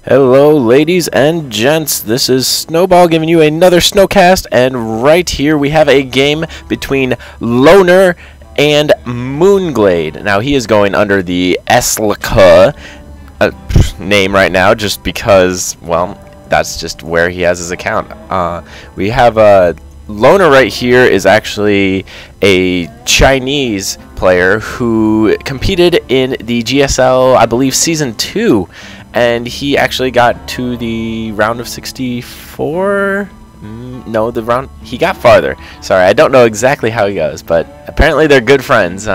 Hello ladies and gents, this is Snowball giving you another Snowcast, and right here we have a game between Loner and Moonglade. Now he is going under the Xel Naga name right now just because, well, that's just where he has his account. We have Loner right here is actually a Chinese player who competed in the GSL, I believe, Season 2. And he actually got to the round of 64. No, he got farther. Sorry, I don't know exactly how he goes, but apparently they're good friends.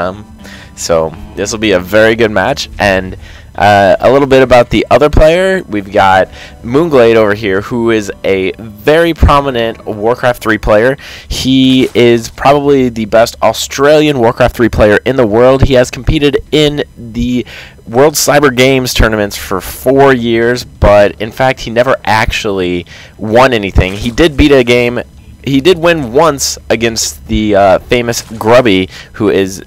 So this will be a very good match. And a little bit about the other player. We've got Moonglade over here, who is a very prominent Warcraft 3 player. He is probably the best Australian Warcraft 3 player in the world. He has competed in the World Cyber Games tournaments for 4 years, but in fact he never actually won anything. He did beat a game. He did win once against the famous Grubby, who is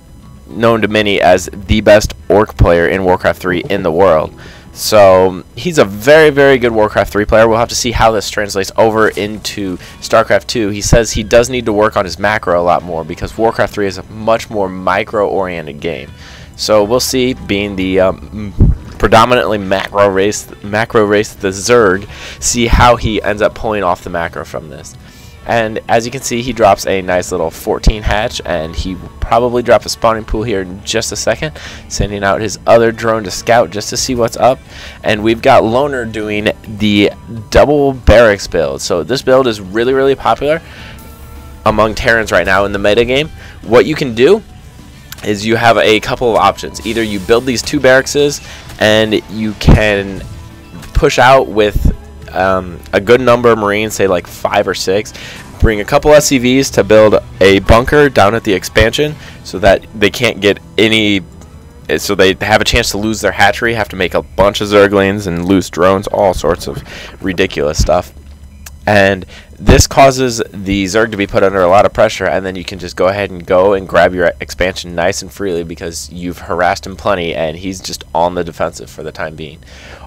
known to many as the best orc player in Warcraft 3 in the world. So he's a very, very good Warcraft 3 player. We'll have to see how this translates over into StarCraft 2. He says he does need to work on his macro a lot more because Warcraft 3 is a much more micro-oriented game. So we'll see, being the predominantly macro race, the Zerg, see how he ends up pulling off the macro from this. And as you can see, he drops a nice little 14 hatch, and he will probably drop a spawning pool here in just a second, sending out his other drone to scout just to see what's up. And we've got Loner doing the double barracks build. So this build is really, really popular among Terrans right now in the meta game. What you can do is you have a couple of options. Either you build these 2 barracks and you can push out with a good number of Marines, say like 5 or 6, bring a couple SCVs to build a bunker down at the expansion so that they can't get any, so they have a chance to lose their hatchery, have to make a bunch of Zerglings and lose drones, all sorts of ridiculous stuff. And this causes the Zerg to be put under a lot of pressure, and then you can just go ahead and grab your expansion nice and freely because you've harassed him plenty and he's just on the defensive for the time being.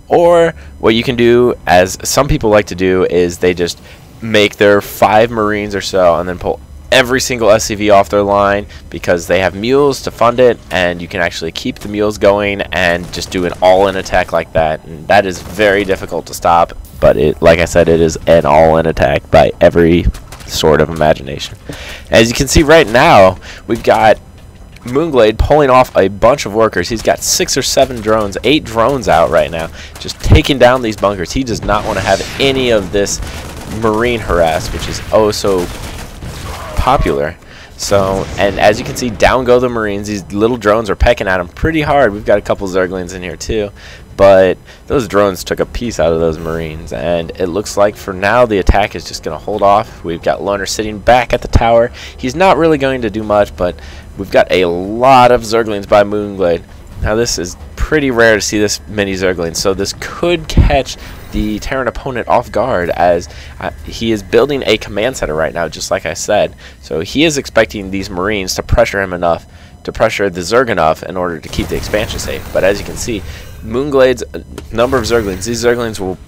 Or what you can do, as some people like to do, is they just make their 5 Marines or so and then pull every single SCV off their line because they have mules to fund it, and you can actually keep the mules going and just do an all-in attack like that. And that is very difficult to stop, but like I said, it is an all-in attack by every sort of imagination. As you can see right now, we've got Moonglade pulling off a bunch of workers. He's got 6 or 7 drones, 8 drones out right now, just taking down these bunkers. He does not want to have any of this Marine harass, which is oh so popular. So, and as you can see, down go the Marines. These little drones are pecking at him pretty hard. We've got a couple Zerglings in here too, but those drones took a piece out of those Marines, and it looks like for now the attack is just going to hold off. We've got Loner sitting back at the tower. He's not really going to do much, but we've got a lot of Zerglings by Moonglade. Now this is pretty rare to see this many Zerglings, so this could catch the Terran opponent off guard, as he is building a command center right now, just like I said. So he is expecting these Marines to pressure him enough, to pressure the Zerg enough in order to keep the expansion safe. But as you can see, Moonglade's number of Zerglings, these Zerglings will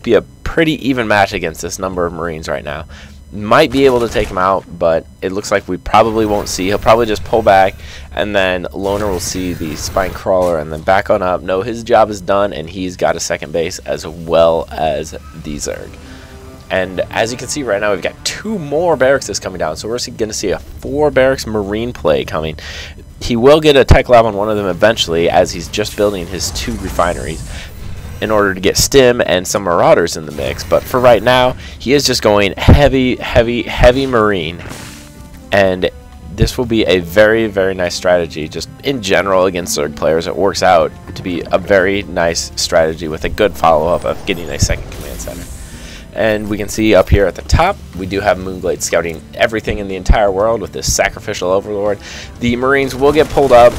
be a pretty even match against this number of Marines right now. Might be able to take him out, but it looks like we probably won't see. He'll probably just pull back, and then Loner will see the Spine Crawler and then back on up. No, his job is done, and he's got a second base as well as the Zerg. And as you can see right now, we've got 2 more barracks coming down, so we're going to see a 4 barracks Marine play coming. He will get a tech lab on one of them eventually, as he's just building his 2 refineries in order to get stim and some marauders in the mix. But for right now, he is just going heavy, heavy, heavy Marine, and this will be a very, very nice strategy just in general against Zerg players. It works out to be a very nice strategy with a good follow-up of getting a second command center. And we can see up here at the top, we do have Moonglade scouting everything in the entire world with this sacrificial overlord. The Marines will get pulled up.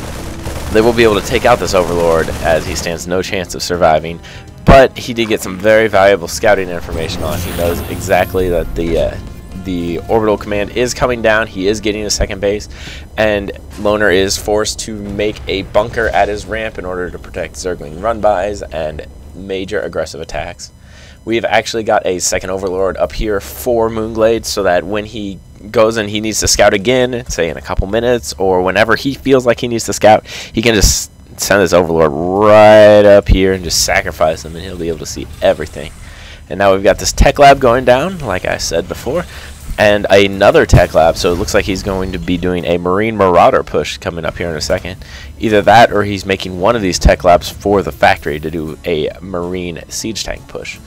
They will be able to take out this overlord, as he stands no chance of surviving. But he did get some very valuable scouting information on. He knows exactly that the orbital command is coming down. He is getting a second base, and Loner is forced to make a bunker at his ramp in order to protect Zergling run-bys, and major aggressive attacks. We've actually got a second Overlord up here for Moonglade, so that when he goes and he needs to scout again, say in a couple minutes, or whenever he feels like he needs to scout, he can just send his Overlord right up here and just sacrifice him, and he'll be able to see everything. And now we've got this tech lab going down, like I said before, and another tech lab, so it looks like he's going to be doing a Marine Marauder push coming up here in a second. Either that, or he's making one of these tech labs for the factory to do a Marine siege tank push.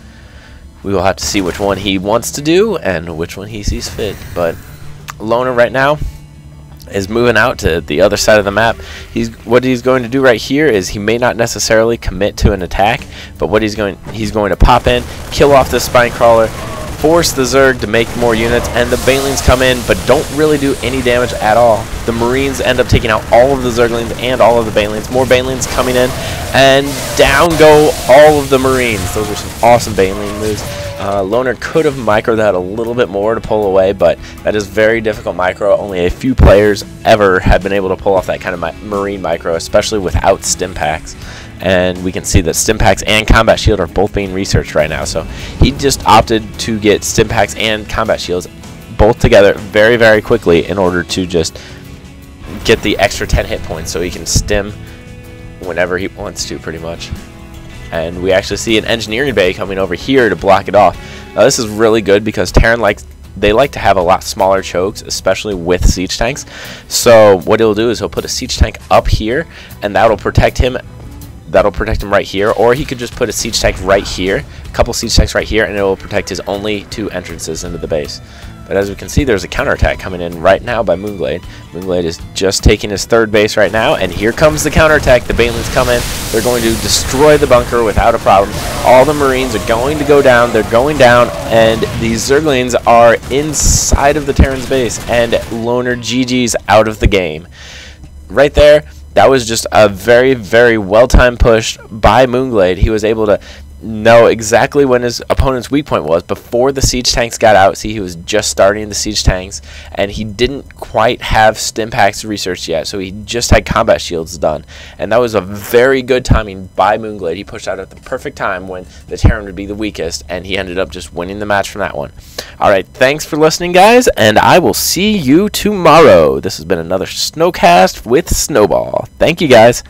We will have to see which one he wants to do and which one he sees fit. But Loner right now is moving out to the other side of the map. What he's going to do right here is he may not necessarily commit to an attack, but what he's going to pop in, kill off this spine crawler, force the Zerg to make more units, and the Banelings come in but don't really do any damage at all. The Marines end up taking out all of the Zerglings and all of the Banelings. More Banelings coming in, and down go all of the Marines. Those are some awesome Baneling moves. Loner could have microed that a little bit more to pull away, but that is very difficult micro. Only a few players ever have been able to pull off that kind of Marine micro, especially without stim packs. And we can see that stim packs and combat shield are both being researched right now. So he just opted to get stim packs and combat shields both together very, very quickly in order to just get the extra 10 hit points so he can stim whenever he wants to, pretty much. And we actually see an engineering bay coming over here to block it off. Now this is really good because Terran like to have a lot smaller chokes, especially with siege tanks. So what he'll do is he'll put a siege tank up here, and that'll protect him. That'll protect him right here, or he could just put a siege tank right here, a couple siege tanks right here, and it will protect his only two entrances into the base. But as we can see, there's a counterattack coming in right now by Moonglade. Moonglade is just taking his third base right now, and here comes the counterattack. The Banelings come in. They're going to destroy the bunker without a problem. All the Marines are going to go down. They're going down, and these Zerglings are inside of the Terran's base, and Loner GG's out of the game. Right there, that was just a very, very well-timed push by Moonglade. He was able to know exactly when his opponent's weak point was before the siege tanks got out. See, he was just starting the siege tanks, and he didn't quite have stim packs researched yet, so he just had combat shields done. And that was a very good timing by Moonglade. He pushed out at the perfect time when the Terran would be the weakest, and he ended up just winning the match from that one. Alright, thanks for listening, guys, and I will see you tomorrow. This has been another Snowcast with Snowball. Thank you, guys.